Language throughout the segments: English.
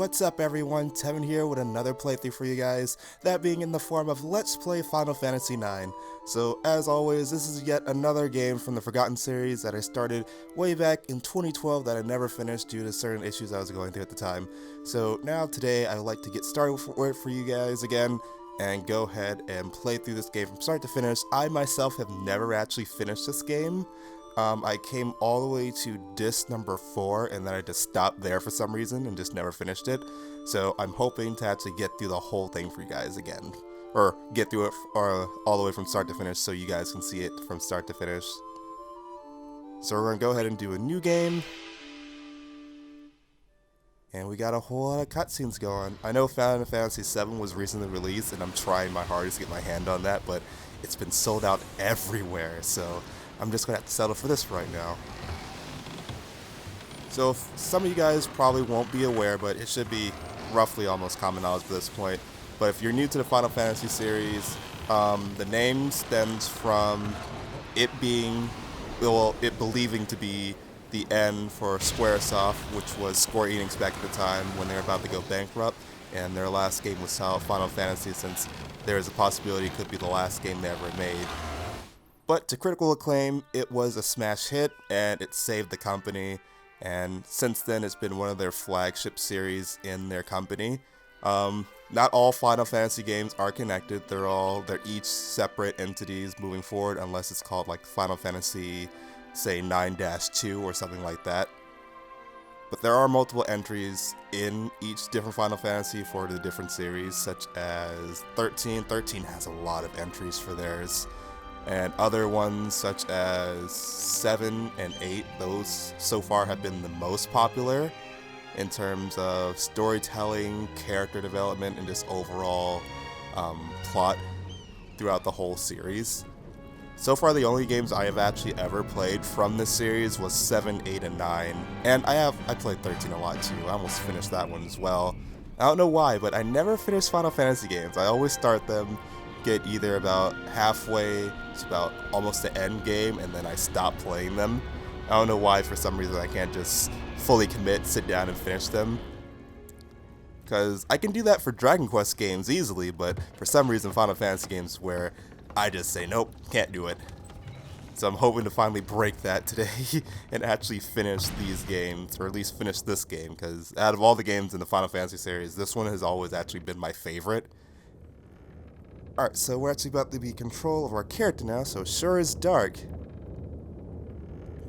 What's up everyone, Tevy here with another playthrough for you guys, that being in the form of Let's Play Final Fantasy IX. So as always, this is yet another game from the Forgotten series that I started way back in 2012 that I never finished due to certain issues I was going through at the time. So now today I would like to get started for you guys again and go ahead and play through this game from start to finish. I myself have never actually finished this game. I came all the way to disc number 4 and then I just stopped there for some reason and just never finished it. So I'm hoping to actually get through the whole thing for you guys again. Or get through it all the way from start to finish so you guys can see it from start to finish. So we're going to go ahead and do a new game. And we got a whole lot of cutscenes going. I know Final Fantasy VII was recently released and I'm trying my hardest to get my hand on that, but it's been sold out everywhere, so I'm just going to have to settle for this right now. So some of you guys probably won't be aware, but it should be roughly almost common knowledge at this point. But if you're new to the Final Fantasy series, the name stems from it being, well, it believing to be the end for Squaresoft, which was Square Enix back at the time when they were about to go bankrupt, and their last game was Final Fantasy, since there is a possibility it could be the last game they ever made. But to critical acclaim, it was a smash hit, and it saved the company, and since then it's been one of their flagship series in their company. Not all Final Fantasy games are connected, they're each separate entities moving forward, unless it's called like Final Fantasy, say 9-2 or something like that. But there are multiple entries in each different Final Fantasy for the different series, such as 13. 13 has a lot of entries for theirs. And other ones such as 7 and 8, those so far have been the most popular in terms of storytelling, character development, and just overall plot throughout the whole series. So far the only games I have actually ever played from this series was 7, 8, and 9. And I played 13 a lot too, I almost finished that one as well. I don't know why, but I never finish Final Fantasy games. I always start them, get either about halfway to about almost the end game, and then I stop playing them. I don't know why, for some reason I can't just fully commit, sit down and finish them. Because I can do that for Dragon Quest games easily, but for some reason Final Fantasy games where I just say nope, can't do it. So I'm hoping to finally break that today and actually finish these games, or at least finish this game, because out of all the games in the Final Fantasy series, this one has always actually been my favorite. Alright, so we're actually about to be in control of our character now, so sure is dark.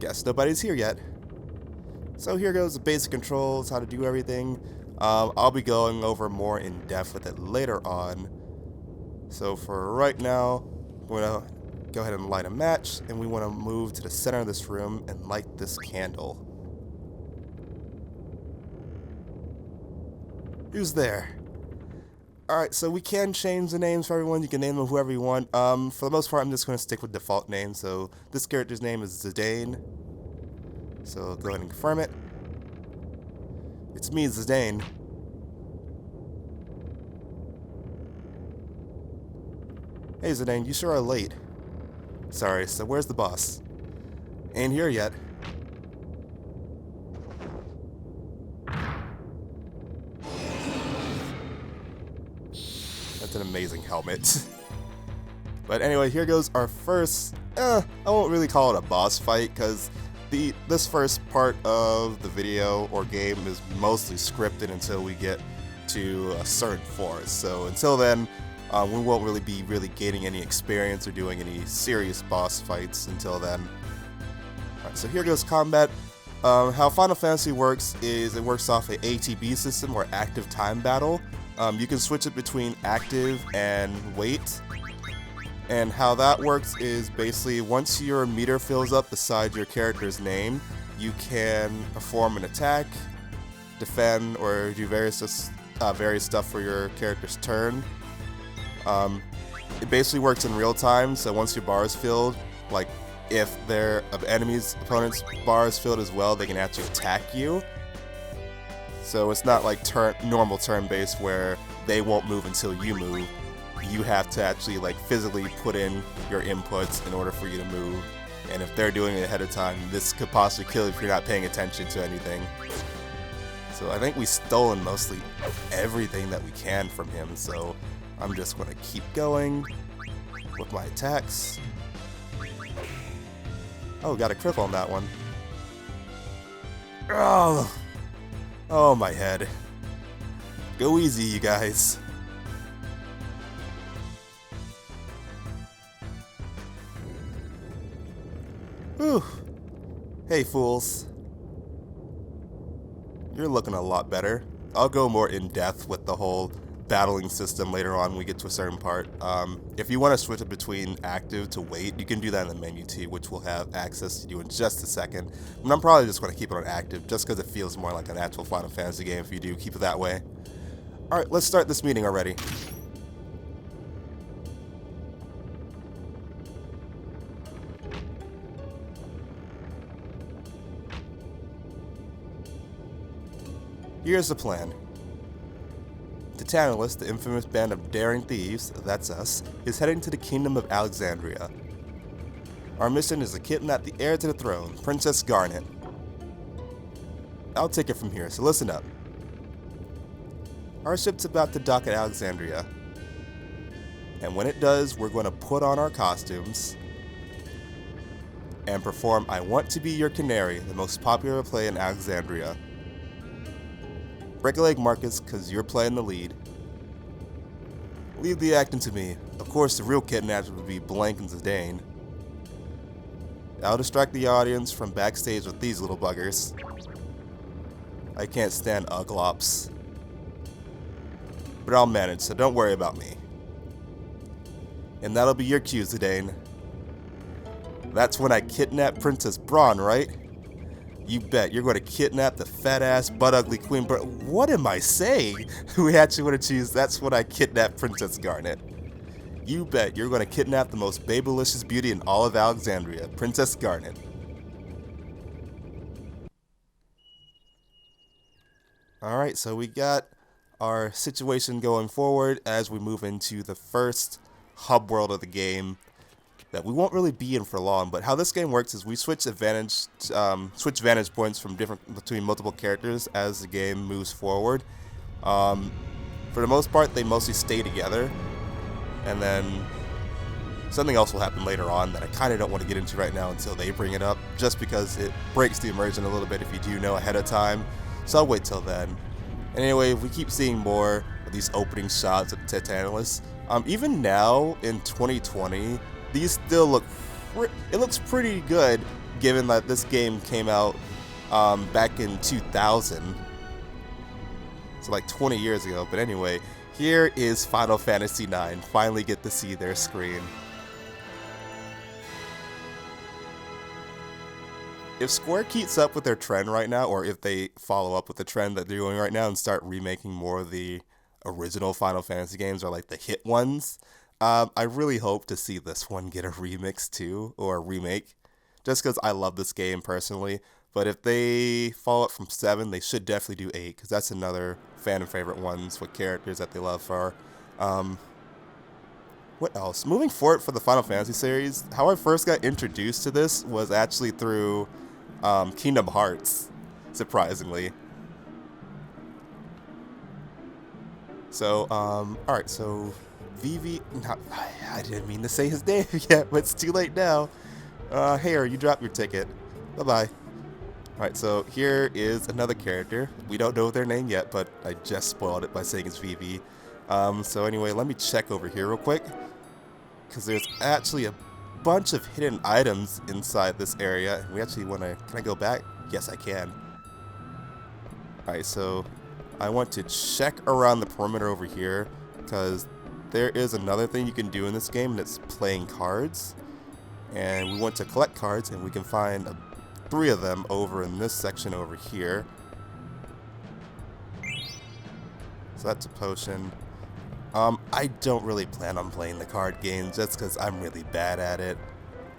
Guess nobody's here yet. So here goes the basic controls, how to do everything. I'll be going over more in depth with it later on. So for right now, we're going to go ahead and light a match, and we want to move to the center of this room and light this candle. Who's there? Alright, so we can change the names for everyone. You can name them whoever you want. For the most part, I'm just going to stick with default names. So this character's name is Zidane. So go ahead and confirm it. It's me, Zidane. Hey Zidane, you sure are late. Sorry, so where's the boss? Ain't here yet. That's an amazing helmet. But anyway, here goes our first, I won't really call it a boss fight, because this first part of the video or game is mostly scripted until we get to a certain forest. So until then, we won't really be gaining any experience or doing any serious boss fights until then. Alright, so here goes combat. How Final Fantasy works is it works off a ATB system, or active time battle. You can switch it between active and wait. And how that works is basically once your meter fills up beside your character's name, you can perform an attack, defend, or do various stuff for your character's turn. It basically works in real time, so once your bar is filled, like if their opponent's bar is filled as well, they can actually attack you. So it's not like normal turn-based where they won't move until you move. You have to actually like physically put in your inputs in order for you to move. And if they're doing it ahead of time, this could possibly kill you if you're not paying attention to anything. So I think we've stolen mostly everything that we can from him, so I'm just going to keep going with my attacks. Oh, got a crit on that one. Oh, oh my head. Go easy, you guys. Whew. Hey, fools. You're looking a lot better. I'll go more in depth with the whole battling system later on when we get to a certain part. If you want to switch it between active to wait, you can do that in the menu too, which we'll have access to do in just a second. And I'm probably just going to keep it on active just because it feels more like an actual Final Fantasy game if you do keep it that way. Alright, let's start this meeting already. Here's the plan. The Tantalus, the infamous band of daring thieves, that's us, is heading to the Kingdom of Alexandria. Our mission is to kidnap the heir to the throne, Princess Garnet. I'll take it from here, so listen up. Our ship's about to dock at Alexandria. And when it does, we're going to put on our costumes and perform I Want to Be Your Canary, the most popular play in Alexandria. Break a leg, Marcus, because you're playing the lead. Leave the acting to me. Of course, the real kidnapper would be Blank and Zidane. I'll distract the audience from backstage with these little buggers. I can't stand Uglops. But I'll manage, so don't worry about me. And that'll be your cue, Zidane. That's when I kidnap Princess Braun, right? You bet, you're going to kidnap the fat-ass, butt-ugly Queen what am I saying? We actually want to choose, that's when I kidnap Princess Garnet. You bet, you're going to kidnap the most babylicious beauty in all of Alexandria, Princess Garnet. Alright, so we got our situation going forward as we move into the first hub world of the game that we won't really be in for long, but how this game works is we switch vantage points from between multiple characters as the game moves forward. For the most part, they mostly stay together, and then something else will happen later on that I kind of don't want to get into right now until they bring it up, just because it breaks the immersion a little bit if you do know ahead of time, so I'll wait till then. Anyway, we keep seeing more of these opening shots of the Tantalus. Even now, in 2020, these still look, it looks pretty good given that this game came out back in 2000. So like 20 years ago, but anyway, here is Final Fantasy IX. Finally get to see their screen. If Square keeps up with their trend right now, or if they follow up with the trend that they're doing right now and start remaking more of the original Final Fantasy games, or like the hit ones, I really hope to see this one get a remix too, or a remake, just because I love this game personally. But if they follow up from 7, they should definitely do 8, because that's another fan favorite ones with characters that they love for. What else? Moving forward for the Final Fantasy series, how I first got introduced to this was actually through Kingdom Hearts, surprisingly. So, alright, so Vivi, I didn't mean to say his name yet, but it's too late now. Here, you dropped your ticket. Bye-bye. Alright, so here is another character. We don't know their name yet, but I just spoiled it by saying it's Vivi. So anyway, let me check over here real quick, because there's actually a bunch of hidden items inside this area. We actually want to, can I go back? Yes, I can. Alright, so I want to check around the perimeter over here, because there is another thing you can do in this game, and it's playing cards. And we want to collect cards, and we can find 3 of them over in this section over here. So that's a potion. I don't really plan on playing the card games, just because I'm really bad at it.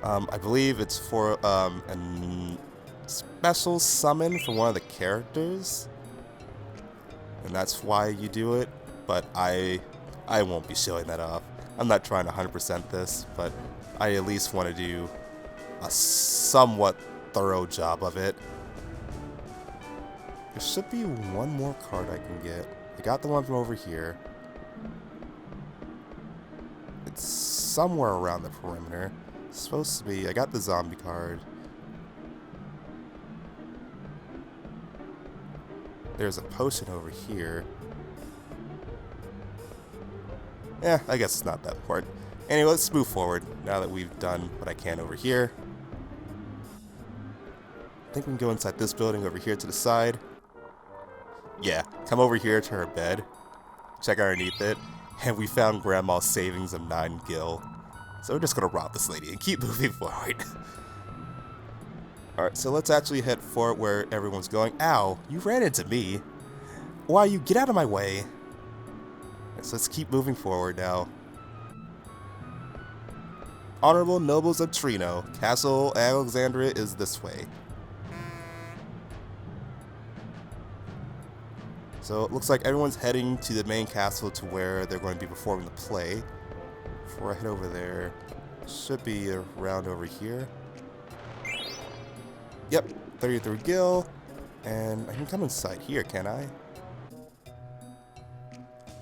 I believe it's for a special summon for one of the characters, and that's why you do it, but I won't be showing that off. I'm not trying to 100% this, but I at least want to do a somewhat thorough job of it. There should be one more card I can get. I got the one from over here. It's somewhere around the perimeter. It's supposed to be. I got the zombie card. There's a potion over here. Yeah, I guess it's not that important. Anyway, let's move forward now that we've done what I can over here. I think we can go inside this building over here to the side. Yeah, come over here to her bed. Check underneath it. And we found Grandma's savings of 9 gil. So we're just gonna rob this lady and keep moving forward. Alright, so let's actually head for where everyone's going. Ow, you ran into me. Why, you get out of my way. Right, so let's keep moving forward now. Honorable Nobles of Trino, Castle Alexandria is this way. So it looks like everyone's heading to the main castle to where they're going to be performing the play. Before I head over there, should be around over here. Yep, 33 gil, and I can come inside here, can I?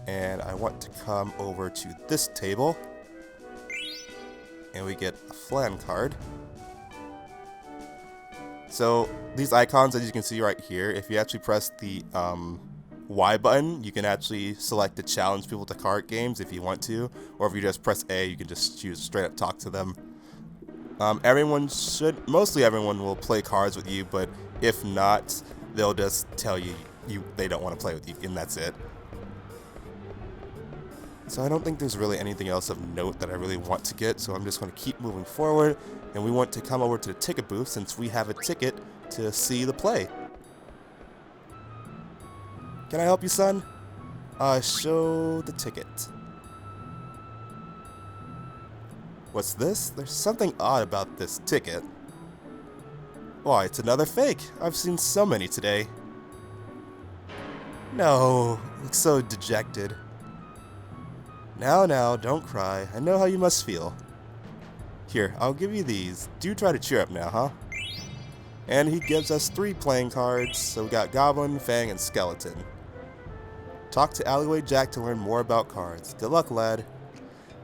And I want to come over to this table, and we get a flan card. So these icons, as you can see right here, if you actually press the Y button, you can actually select to challenge people to card games if you want to, or if you just press A, you can just choose straight up talk to them. Mostly everyone will play cards with you, but if not, they'll just tell you they don't want to play with you, and that's it. So I don't think there's really anything else of note that I really want to get, so I'm just going to keep moving forward, and we want to come over to the ticket booth since we have a ticket to see the play. Can I help you, son? Show the ticket. What's this? There's something odd about this ticket. Why, it's another fake. I've seen so many today. No, looks so dejected. Now, don't cry. I know how you must feel. Here, I'll give you these. Do try to cheer up now, huh? And he gives us 3 playing cards, so we got Goblin, Fang, and Skeleton. Talk to Alleyway Jack to learn more about cards. Good luck, lad.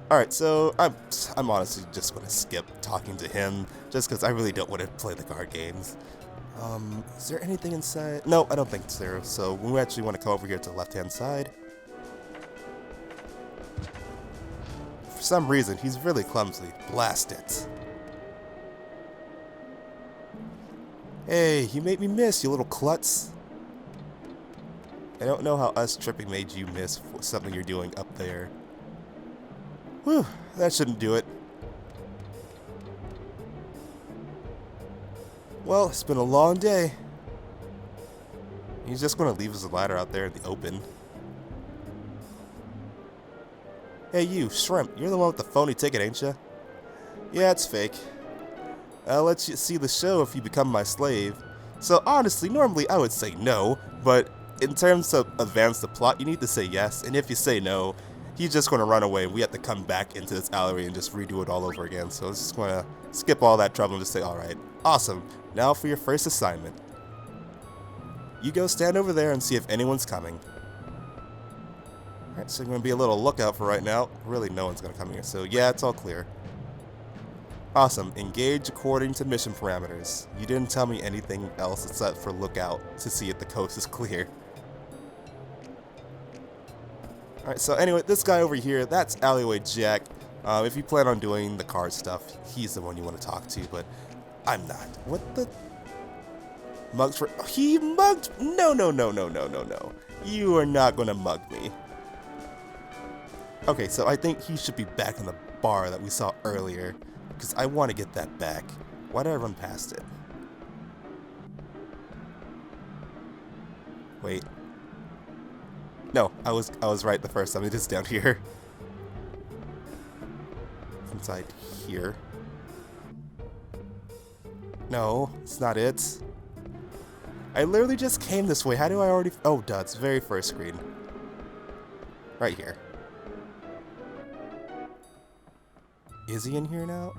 Alright, so I'm honestly just going to skip talking to him, just because I really don't want to play the card games. Is there anything inside? No, I don't think so. So we actually want to come over here to the left-hand side. For some reason, he's really clumsy. Blast it. Hey, you made me miss, you little klutz. I don't know how us tripping made you miss something you're doing up there. Whew, that shouldn't do it. Well, it's been a long day. He's just going to leave his ladder out there in the open. Hey you, Shrimp, you're the one with the phony ticket, ain't ya? Yeah, it's fake. I'll let you see the show if you become my slave. So honestly, normally I would say no, but in terms of advance the plot, you need to say yes, and if you say no, he's just going to run away, and we have to come back into this alleyway and just redo it all over again. So I was just going to skip all that trouble and just say, alright, awesome, now for your first assignment. You go stand over there and see if anyone's coming. Alright, so I'm going to be a little lookout for right now. Really, no one's going to come here, so yeah, it's all clear. Awesome, engage according to mission parameters. You didn't tell me anything else except for lookout to see if the coast is clear. Alright, so anyway, this guy over here, that's Alleyway Jack. If you plan on doing the card stuff, he's the one you want to talk to, but I'm not. What the? Mugs for... He mugged... No. You are not going to mug me. Okay, so I think he should be back in the bar that we saw earlier, because I want to get that back. Why did I run past it? Wait. No, I was right the first time. It is down here. Inside here. No, it's not it. I literally just came this way. How do I already... Oh, duh, it's the very first screen. Right here. Is he in here now?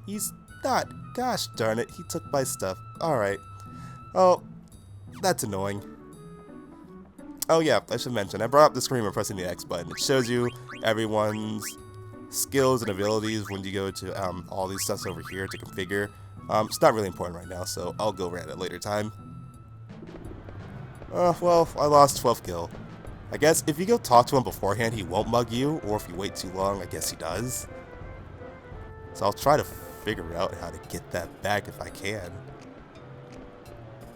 He's not. Gosh darn it, he took my stuff. Alright. Oh, That's annoying. Oh yeah, I should mention, I brought up the screen by pressing the X button. It shows you everyone's skills and abilities when you go to all these stuffs over here to configure. It's not really important right now, so I'll go over it at a later time. Well, I lost 12 kill. I guess if you go talk to him beforehand, he won't mug you, or if you wait too long, I guess he does. So I'll try to figure out how to get that back if I can.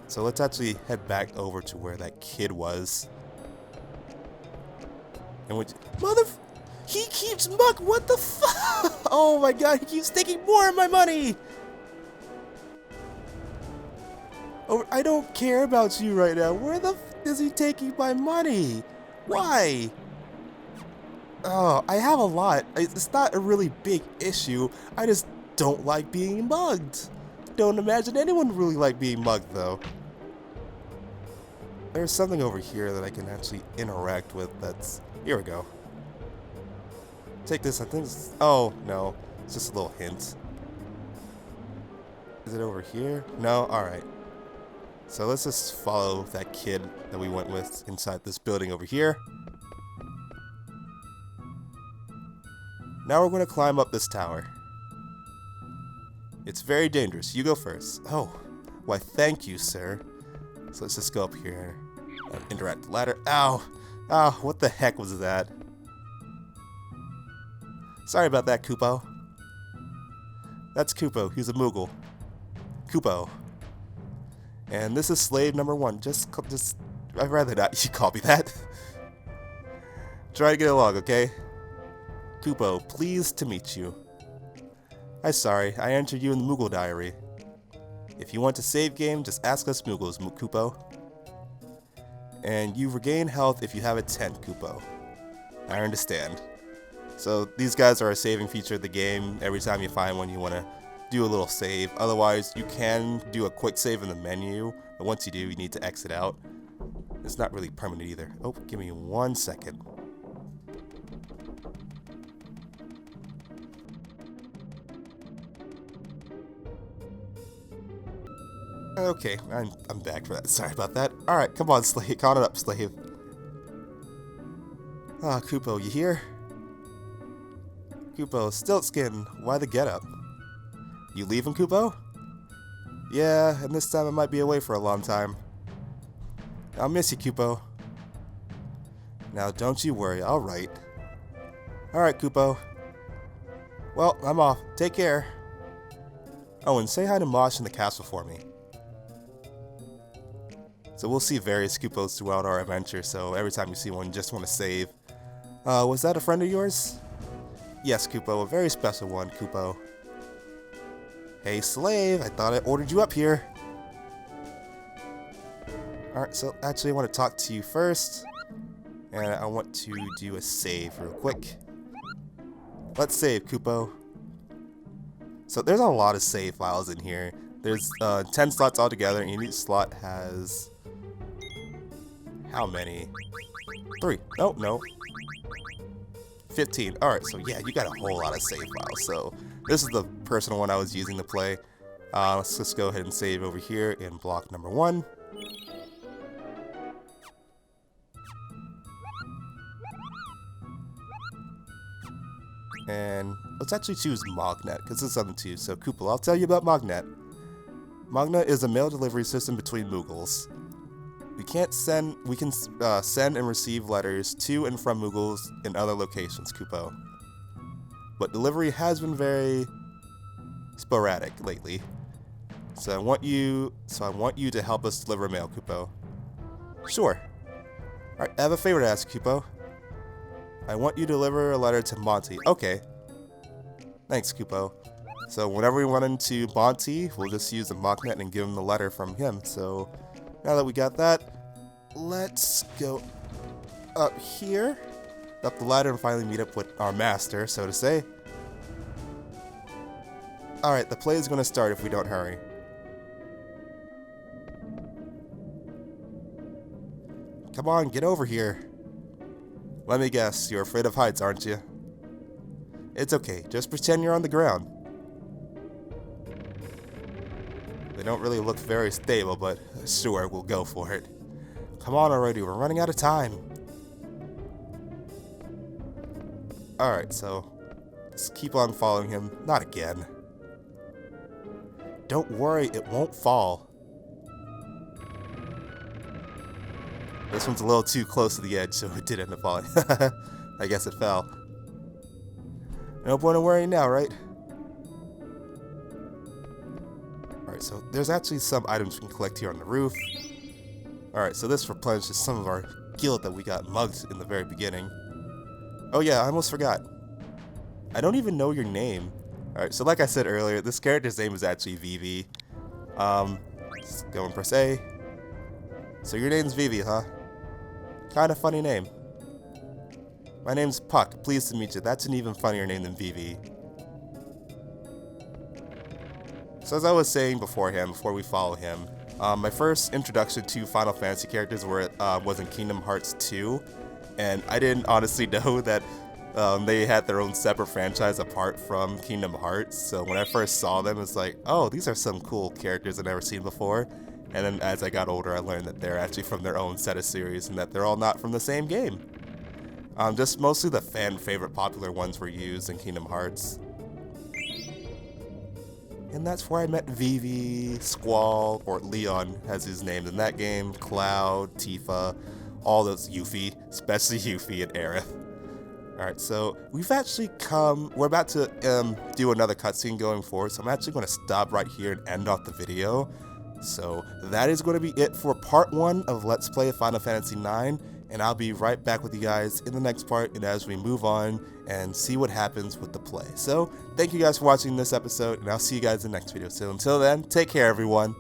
So let's actually head back over to where that kid was. And which he keeps mug. What the fuck? Oh my god, he keeps taking more of my money. Oh, I don't care about you right now. Where the f is he taking my money? Why? Oh, I have a lot. It's not a really big issue. I just don't like being mugged. Don't imagine anyone really like being mugged though. There's something over here that I can actually interact with that's... Here we go. Take this, I think it's... Oh, no. It's just a little hint. Is it over here? No? Alright. So let's just follow that kid that we went with inside this building over here. Now we're going to climb up this tower. It's very dangerous. You go first. Oh, why thank you, sir. So let's just go up here and interact with the ladder. Ow! Ow, what the heck was that? Sorry about that, Kupo. That's Kupo. He's a Moogle. Kupo. And this is slave number 1. I'd rather not you call me that. Try to get along, okay? Kupo, pleased to meet you. I'm sorry, I entered you in the Moogle diary. If you want to save game, just ask us Moogles, Kupo. And you regain health if you have a 10, Kupo. I understand. So these guys are a saving feature of the game. Every time you find one, you want to do a little save. Otherwise, you can do a quick save in the menu, but once you do, you need to exit out. It's not really permanent either. Oh, give me 1 second. Okay, I'm back for that. Sorry about that. Alright, come on, slave. Count it up, slave. Ah, Kupo, you here? Kupo, Stiltskin, why the getup? You leaving, Kupo? Yeah, and this time I might be away for a long time. I'll miss you, Kupo. Now, don't you worry, I'll write. Alright, Kupo. Well, I'm off. Take care. Oh, and say hi to Mosh in the castle for me. So we'll see various Kupos throughout our adventure, so every time you see one, you just want to save. Was that a friend of yours? Yes, Kupo, a very special one, Kupo. Hey, slave, I thought I ordered you up here. Alright, so actually I want to talk to you first. And I want to do a save real quick. Let's save, Kupo. So there's a lot of save files in here. There's 10 slots altogether, and each slot has... How many? 3. Oh, no. 15. Alright, so yeah, you got a whole lot of save files. So this is the personal one I was using to play. Let's just go ahead and save over here in block number 1. And let's actually choose Magnet, because it's something too. So Kupo, I'll tell you about Magnet. Magnet is a mail delivery system between Moogles. We can send and receive letters to and from Moogles in other locations, Kupo. But delivery has been very sporadic lately. So I want you to help us deliver mail, Kupo. Sure. Alright, I have a favor to ask, Kupo. I want you to deliver a letter to Monty. Okay. Thanks, Kupo. So whenever we run into Monty, we'll just use the Magnet and give him the letter from him. So now that we got that, let's go up here, up the ladder, and finally meet up with our master, so to say. Alright, the play is going to start if we don't hurry. Come on, get over here. Let me guess, you're afraid of heights, aren't you? It's okay, just pretend you're on the ground. They don't really look very stable, but sure, we'll go for it. Come on already, we're running out of time. Alright, so let's keep on following him. Not again. Don't worry, it won't fall. This one's a little too close to the edge, so it did end up falling. I guess it fell. No point in worrying now, right? Alright, so there's actually some items we can collect here on the roof. Alright, so this replenishes some of our guild that we got mugged in the very beginning. Oh yeah, I almost forgot. I don't even know your name. Alright, so like I said earlier, this character's name is actually Vivi. Let's go and press A. So your name's Vivi, huh? Kinda funny name. My name's Puck, pleased to meet you. That's an even funnier name than Vivi. So as I was saying beforehand, before we follow him, my first introduction to Final Fantasy characters was in Kingdom Hearts 2, and I didn't honestly know that they had their own separate franchise apart from Kingdom Hearts. So when I first saw them, it's like, oh, these are some cool characters I've never seen before. And then as I got older, I learned that they're actually from their own set of series and that they're all not from the same game. Just mostly the fan-favorite popular ones were used in Kingdom Hearts. And that's where I met Vivi, Squall, or Leon as his name in that game, Cloud, Tifa, all those Yuffie, especially Yuffie and Aerith. Alright, so we're about to do another cutscene going forward, so I'm actually going to stop right here and end off the video. So that is going to be it for part 1 of Let's Play Final Fantasy IX, and I'll be right back with you guys in the next part and as we move on and see what happens with the play. So thank you guys for watching this episode, and I'll see you guys in the next video. So until then, take care everyone.